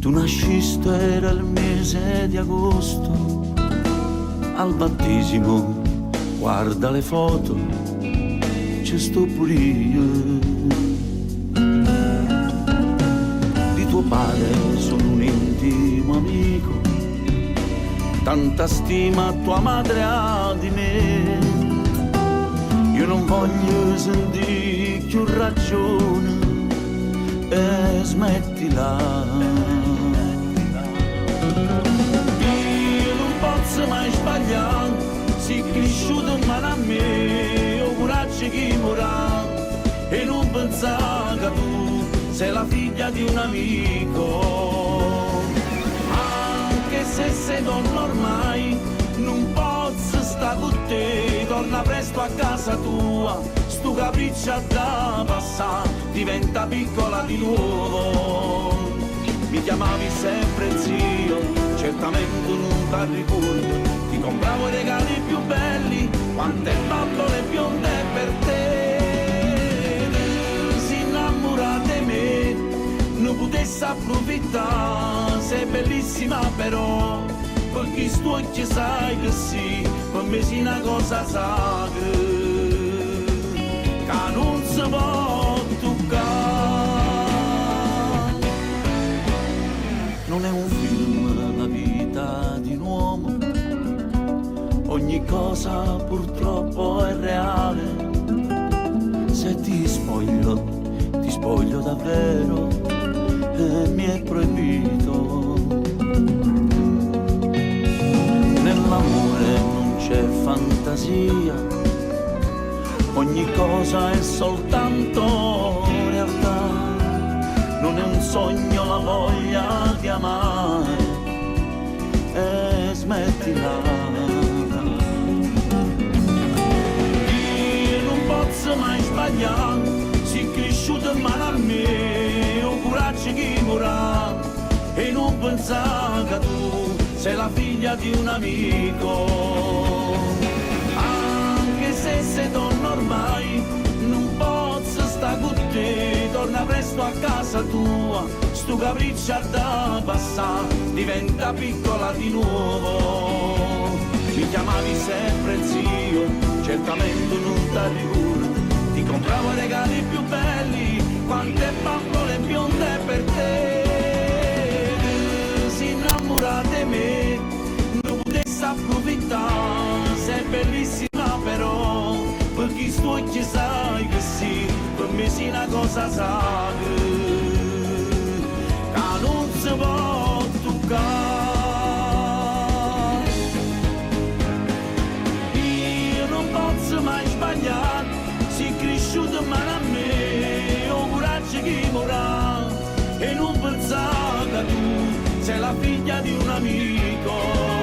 Tu nascisti era il mese di agosto, al battesimo, guarda le foto, ci sto pure io. Di tuo padre sono un intimo amico, tanta stima tua madre ha di me. Io non voglio sentire più ragione e smettila. Io non posso mai sbagliare, si è cresciuto in mano a me, ho coraggio che morrà e non pensare che tu sei la figlia di un amico. Anche se sei donna ormai, non posso stare con te, torna presto a casa tua, sto capriccio da passare, diventa piccola di nuovo. Mi chiamavi sempre zio, certamente non ti ricordo, ti compravo i regali più belli, quante bambole bionde per te. Si innamora di me, non potessi approfittare, sei bellissima però, perché sto occhi sai che sì, per me sei una cosa sacra, che non si può toccare. Non è un film la vita di un uomo, ogni cosa purtroppo è reale. Se ti spoglio davvero e mi è proibito. Nell'amore non c'è fantasia, ogni cosa è soltanto realtà. Non è un sogno la voglia di amare e smettila. Io non posso mai sbagliare, si è cresciuto in mano a me, ho coraggio che morrà e non pensare che tu sei la figlia di un amico. Anche se sei donna ormai, non posso stare con te, torna presto a casa tua, sto capriccio da passare, diventa piccola di nuovo. Mi chiamavi sempre zio, certamente non ti ricordo, ti compravo i regali più belli, quante bambole bionde per te. Si innamora di me, non potessi approfittare, sei bellissima però, perché sto occhi sai che sì, per me sei una cosa sacra, che non si può toccare. Io non posso mai sbagliare, si è cresciuto in mano a me, ho coraggio che morrà e non pensare che tu sei la figlia di un amico.